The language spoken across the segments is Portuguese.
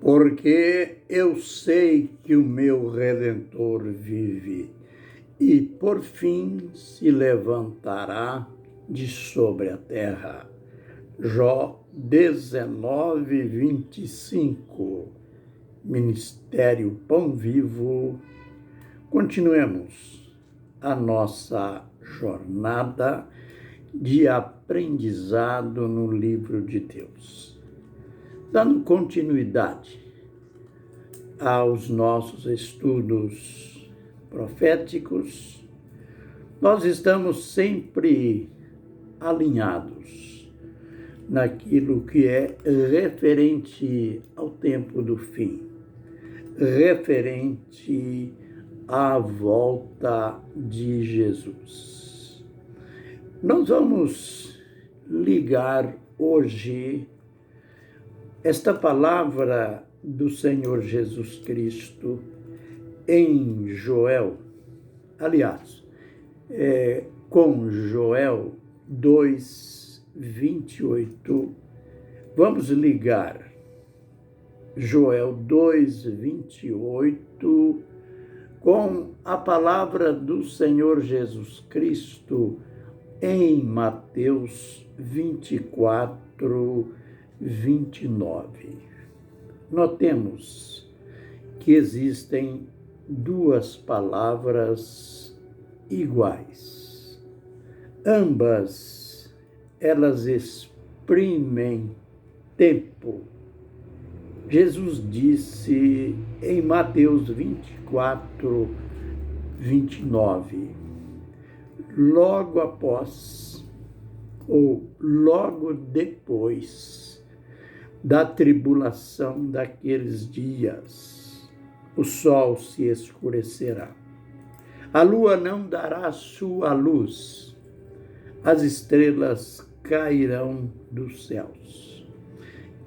Porque eu sei que o meu Redentor vive e por fim se levantará de sobre a terra. Jó 19, 25. Ministério Pão Vivo. Continuemos a nossa jornada de aprendizado no livro de Deus. Dando continuidade aos nossos estudos proféticos, nós estamos sempre alinhados naquilo que é referente ao tempo do fim, referente à volta de Jesus. Nós vamos ligar hoje esta palavra do Senhor Jesus Cristo em Joel, aliás, com Joel 2, 28, vamos ligar Joel 2, 28 com a palavra do Senhor Jesus Cristo em Mateus 24, 29. Notemos que existem duas palavras iguais. Ambas, elas exprimem tempo. Jesus disse em Mateus 24, 29, logo após ou logo depois da tribulação daqueles dias, o sol se escurecerá, a lua não dará sua luz, as estrelas cairão dos céus,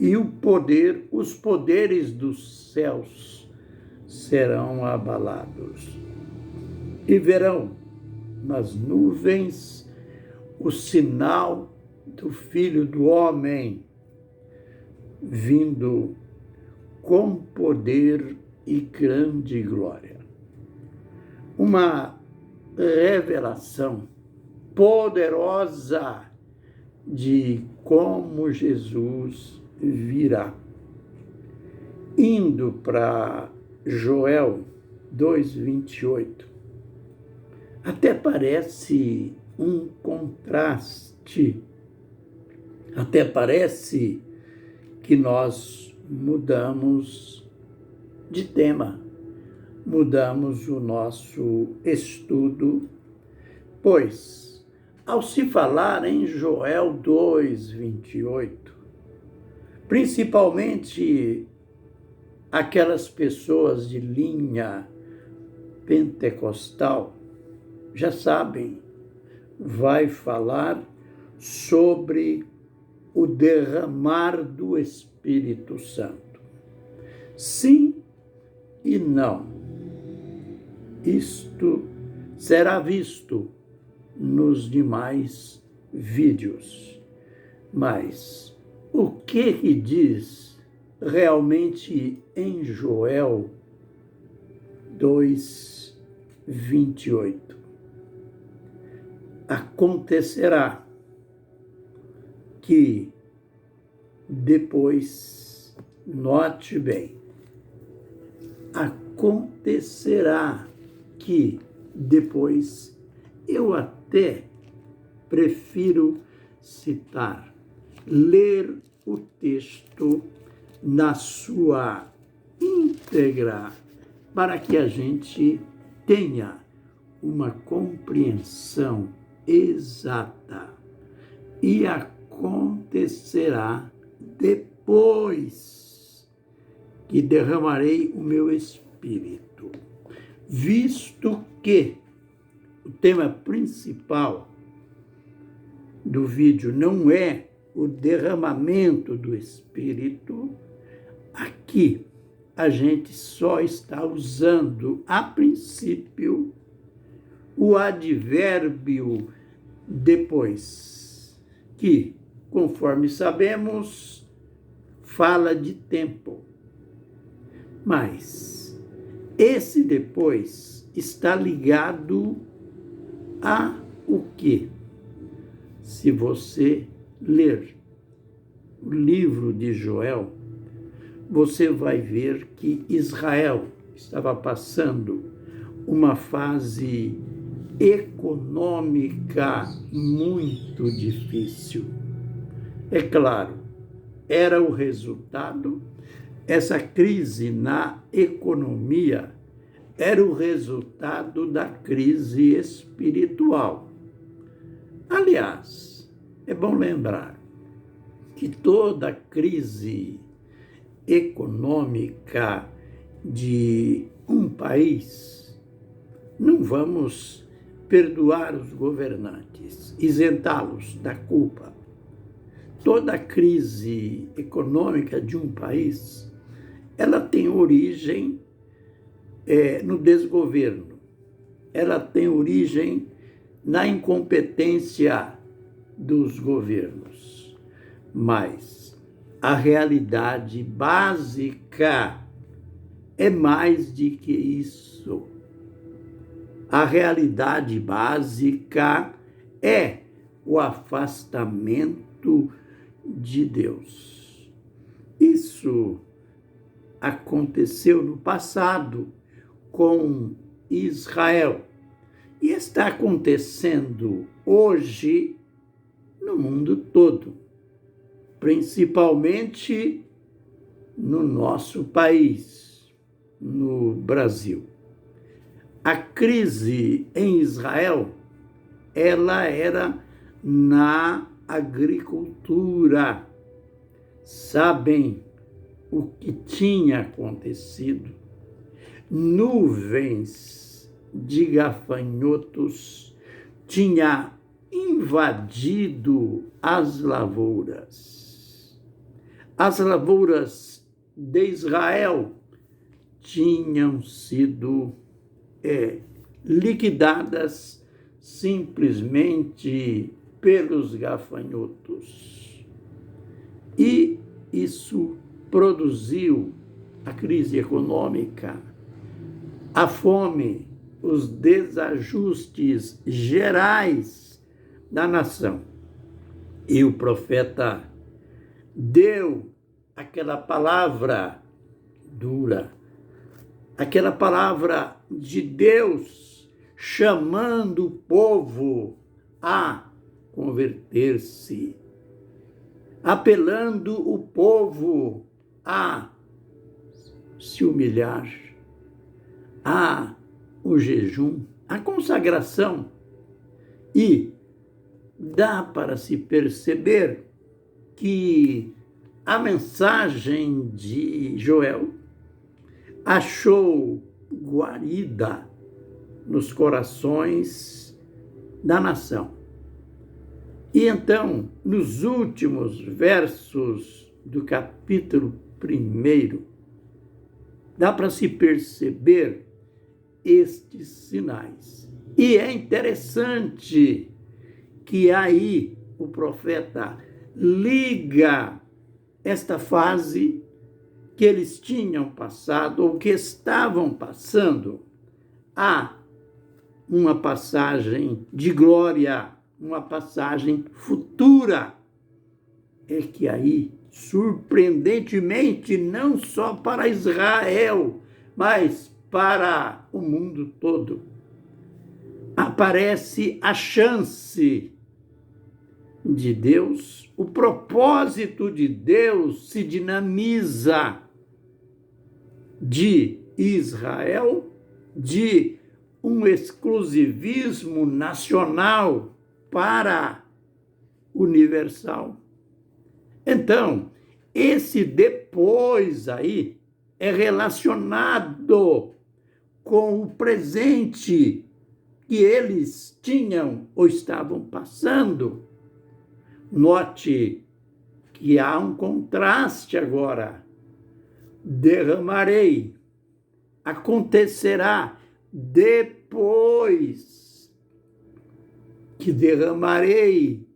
e os poderes dos céus serão abalados. E verão nas nuvens o sinal do Filho do Homem, vindo com poder e grande glória. Uma revelação poderosa de como Jesus virá. Indo para Joel 2:28, até parece um contraste, até parece que nós mudamos de tema, mudamos o nosso estudo, pois, ao se falar em Joel 2:28, principalmente aquelas pessoas de linha pentecostal, já sabem, vai falar sobre o derramar do Espírito Santo. Sim e não. Isto será visto nos demais vídeos. Mas o que diz realmente em Joel 2:28? Acontecerá que depois, note bem, acontecerá que depois, eu até prefiro citar, ler o texto na sua íntegra, para que a gente tenha uma compreensão exata. E acontecerá depois que derramarei o meu espírito, visto que o tema principal do vídeo não é o derramamento do espírito, aqui a gente só está usando, a princípio, o advérbio depois, que, conforme sabemos, fala de tempo. Mas esse depois está ligado a o quê? Se você ler o livro de Joel, você vai ver que Israel estava passando uma fase econômica muito difícil. É claro, era o resultado, essa crise na economia era o resultado da crise espiritual. Aliás, é bom lembrar que toda crise econômica de um país, não vamos perdoar os governantes, isentá-los da culpa. Toda crise econômica de um país, ela tem origem no desgoverno, ela tem origem na incompetência dos governos. Mas a realidade básica é mais do que isso. A realidade básica é o afastamento de Deus. Isso aconteceu no passado com Israel e está acontecendo hoje no mundo todo, principalmente no nosso país, no Brasil. A crise em Israel, ela era na agricultura. Sabem o que tinha acontecido? Nuvens de gafanhotos tinha invadido as lavouras. As lavouras de Israel tinham sido liquidadas simplesmente pelos gafanhotos. E isso produziu a crise econômica, a fome, os desajustes gerais da nação. E o profeta deu aquela palavra dura, aquela palavra de Deus chamando o povo a converter-se, apelando o povo a se humilhar, a o jejum, a consagração. E dá para se perceber que a mensagem de Joel achou guarida nos corações da nação. E então, nos últimos versos do capítulo 1, dá para se perceber estes sinais. E é interessante que aí o profeta liga esta fase que eles tinham passado ou que estavam passando a uma passagem de glória, uma passagem futura. É que aí, surpreendentemente, não só para Israel, mas para o mundo todo, aparece a chance de Deus, o propósito de Deus se dinamiza de Israel, de um exclusivismo nacional para universal. Então, esse depois aí é relacionado com o presente que eles tinham ou estavam passando. Note que há um contraste agora. Derramarei, acontecerá depois que derramarei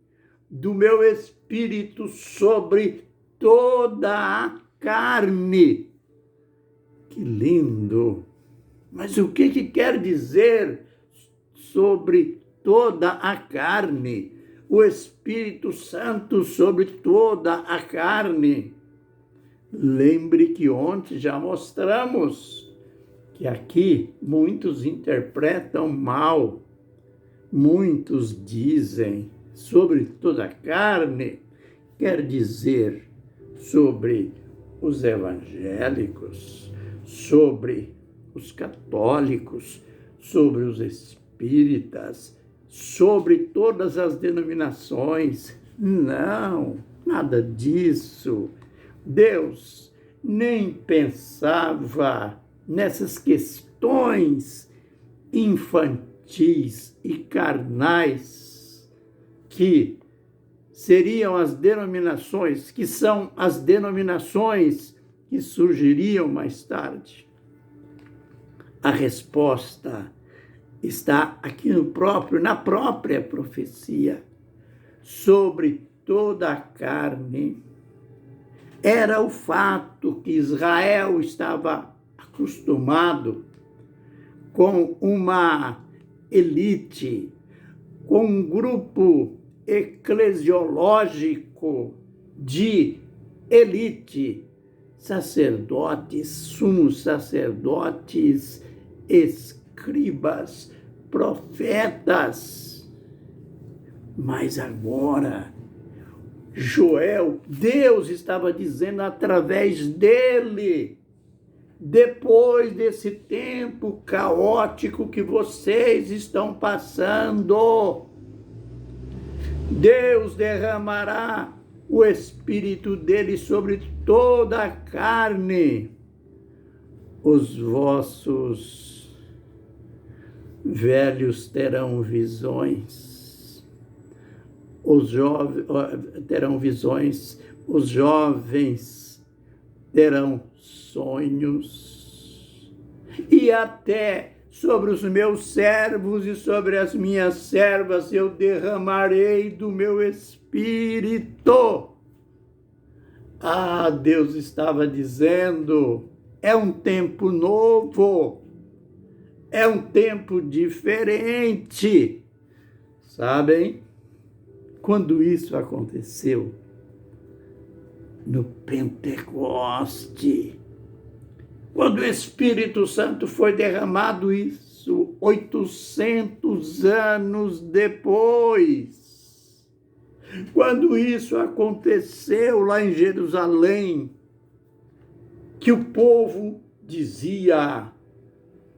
do meu espírito sobre toda a carne. Que lindo! Mas o que quer dizer sobre toda a carne? O Espírito Santo sobre toda a carne. Lembre que ontem já mostramos que aqui muitos interpretam mal. Muitos dizem sobre toda a carne, quer dizer sobre os evangélicos, sobre os católicos, sobre os espíritas, sobre todas as denominações. Não, nada disso. Deus nem pensava nessas questões infantis e carnais que seriam as denominações, que são as denominações que surgiriam mais tarde. A resposta está aqui na própria profecia. Sobre toda a carne. Era o fato que Israel estava acostumado com uma elite, com um grupo eclesiológico de elite, sacerdotes, sumos sacerdotes, escribas, profetas. Mas agora, Joel, Deus estava dizendo através dele, depois desse tempo caótico que vocês estão passando, Deus derramará o Espírito dele sobre toda a carne. Os vossos velhos terão visões, os jovens terão visões, os jovens terão sonhos, e até sobre os meus servos e sobre as minhas servas eu derramarei do meu Espírito. Deus estava dizendo, é um tempo novo, é um tempo diferente. Sabem, quando isso aconteceu, no Pentecoste, quando o Espírito Santo foi derramado, isso 800 anos depois, quando isso aconteceu lá em Jerusalém, que o povo dizia,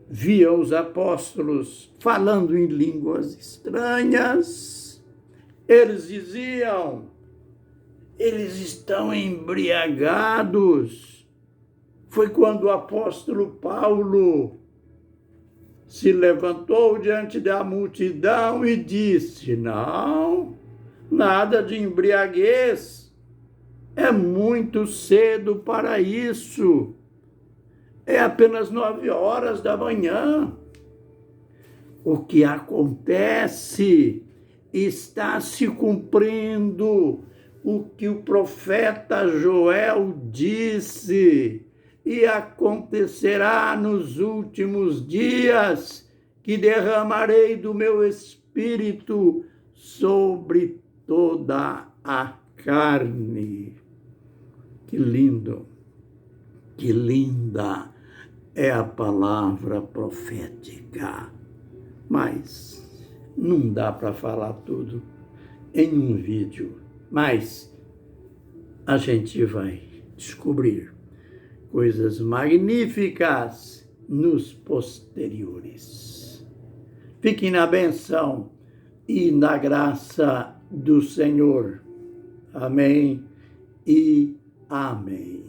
via os apóstolos falando em línguas estranhas, eles diziam, eles estão embriagados. Foi quando o apóstolo Paulo se levantou diante da multidão e disse, não, nada de embriaguez, é muito cedo para isso, é apenas 9h da manhã. O que acontece está se cumprindo o que o profeta Joel disse, e acontecerá nos últimos dias que derramarei do meu Espírito sobre toda a carne. Que lindo, que linda é a palavra profética. Mas não dá para falar tudo em um vídeo, mas a gente vai descobrir coisas magníficas nos posteriores. Fiquem na bênção e na graça do Senhor. Amém e amém.